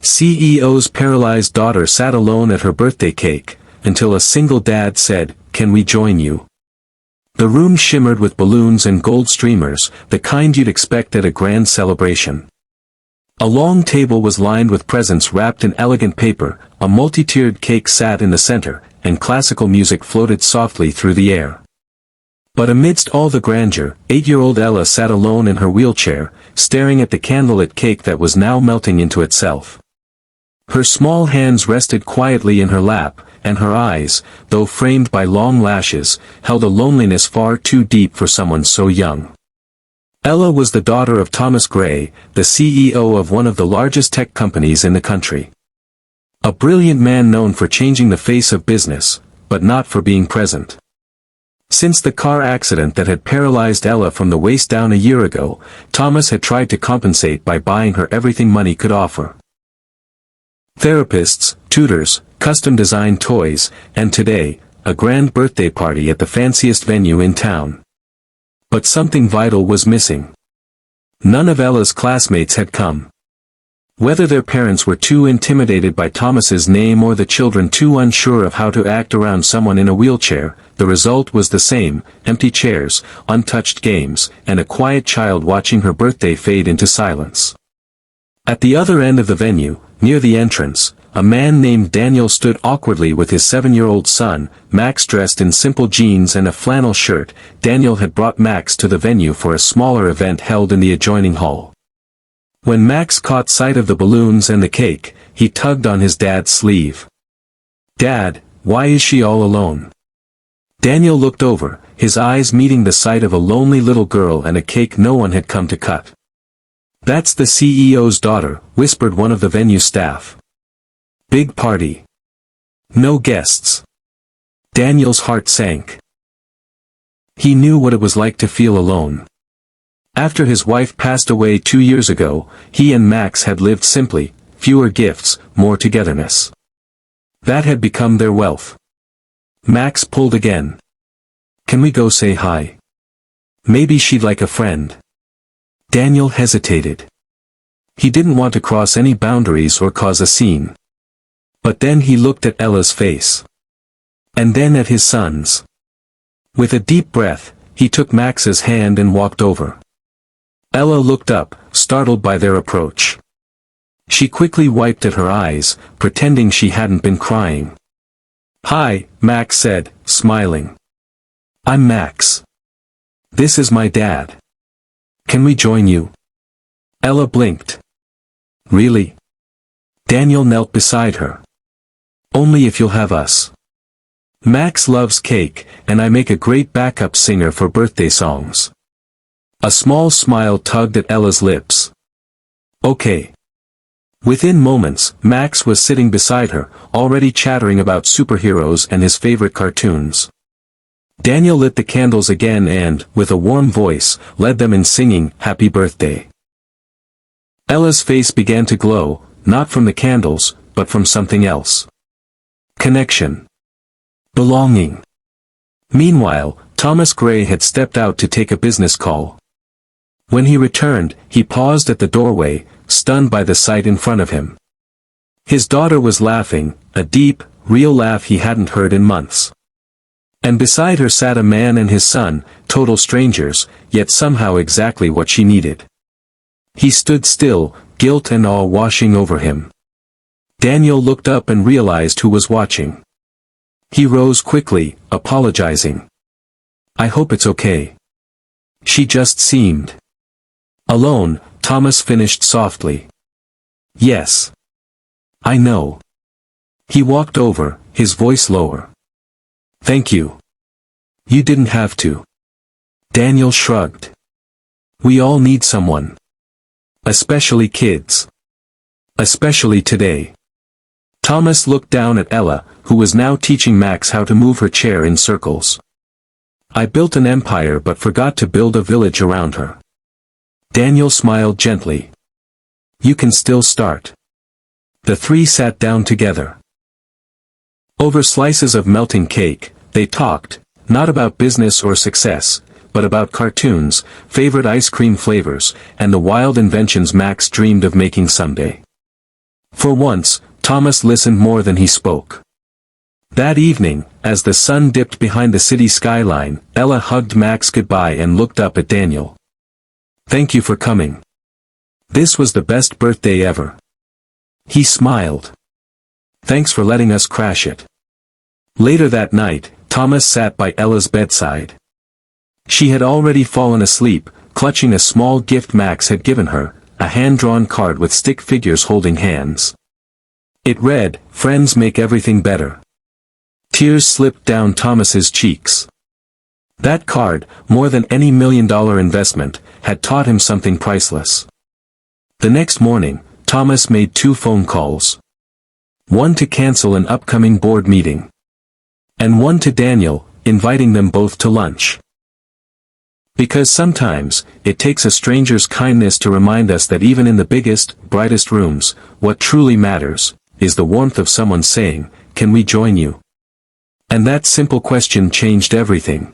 CEO's paralyzed daughter sat alone at her birthday cake, until a single dad said, "Can we join you?" The room shimmered with balloons and gold streamers, the kind you'd expect at a grand celebration. A long table was lined with presents wrapped in elegant paper, a multi-tiered cake sat in the center, and classical music floated softly through the air. But amidst all the grandeur, 8-year-old Ella sat alone in her wheelchair, staring at the candlelit cake that was now melting into itself. Her small hands rested quietly in her lap, and her eyes, though framed by long lashes, held a loneliness far too deep for someone so young. Ella was the daughter of Thomas Gray, the CEO of one of the largest tech companies in the country. A brilliant man known for changing the face of business, but not for being present. Since the car accident that had paralyzed Ella from the waist down a year ago, Thomas had tried to compensate by buying her everything money could offer. Therapists, tutors, custom-designed toys, and today, a grand birthday party at the fanciest venue in town. But something vital was missing. None of Ella's classmates had come. Whether their parents were too intimidated by Thomas's name or the children too unsure of how to act around someone in a wheelchair, the result was the same: empty chairs, untouched games, and a quiet child watching her birthday fade into silence. At the other end of the venue, near the entrance, a man named Daniel stood awkwardly with his 7-year-old son, Max. Dressed in simple jeans and a flannel shirt. Daniel had brought Max to the venue for a smaller event held in the adjoining hall. When Max caught sight of the balloons and the cake, he tugged on his dad's sleeve. "Dad, why is she all alone?" Daniel looked over, his eyes meeting the sight of a lonely little girl and a cake no one had come to cut. "That's the CEO's daughter," whispered one of the venue staff. "Big party. No guests." Daniel's heart sank. He knew what it was like to feel alone. After his wife passed away 2 years ago, he and Max had lived simply, fewer gifts, more togetherness. That had become their wealth. Max pulled again. "Can we go say hi? Maybe she'd like a friend." Daniel hesitated. He didn't want to cross any boundaries or cause a scene. But then he looked at Ella's face. And then at his son's. With a deep breath, he took Max's hand and walked over. Ella looked up, startled by their approach. She quickly wiped at her eyes, pretending she hadn't been crying. "Hi," Max said, smiling. "I'm Max. This is my dad. Can we join you?" Ella blinked. "Really?" Daniel knelt beside her. "Only if you'll have us. Max loves cake, and I make a great backup singer for birthday songs." A small smile tugged at Ella's lips. "Okay." Within moments, Max was sitting beside her, already chattering about superheroes and his favorite cartoons. Daniel lit the candles again and, with a warm voice, led them in singing "Happy Birthday." Ella's face began to glow, not from the candles, but from something else. Connection. Belonging. Meanwhile, Thomas Gray had stepped out to take a business call. When he returned, he paused at the doorway, stunned by the sight in front of him. His daughter was laughing, a deep, real laugh he hadn't heard in months. And beside her sat a man and his son, total strangers, yet somehow exactly what she needed. He stood still, guilt and awe washing over him. Daniel looked up and realized who was watching. He rose quickly, apologizing. "I hope it's okay. She just seemed alone," Thomas finished softly. "Yes. I know." He walked over, his voice lower. "Thank you. You didn't have to." Daniel shrugged. "We all need someone. Especially kids. Especially today." Thomas looked down at Ella, who was now teaching Max how to move her chair in circles. "I built an empire but forgot to build a village around her." Daniel smiled gently. "You can still start." The three sat down together. Over slices of melting cake, they talked, not about business or success, but about cartoons, favorite ice cream flavors, and the wild inventions Max dreamed of making someday. For once, Thomas listened more than he spoke. That evening, as the sun dipped behind the city skyline, Ella hugged Max goodbye and looked up at Daniel. "Thank you for coming. This was the best birthday ever." He smiled. "Thanks for letting us crash it." Later that night, Thomas sat by Ella's bedside. She had already fallen asleep, clutching a small gift Max had given her, a hand-drawn card with stick figures holding hands. It read, "Friends make everything better." Tears slipped down Thomas's cheeks. That card, more than any $1,000,000 investment, had taught him something priceless. The next morning, Thomas made 2 phone calls. One to cancel an upcoming board meeting. And one to Daniel, inviting them both to lunch. Because sometimes, it takes a stranger's kindness to remind us that even in the biggest, brightest rooms, what truly matters, is the warmth of someone saying, "Can we join you?" And that simple question changed everything.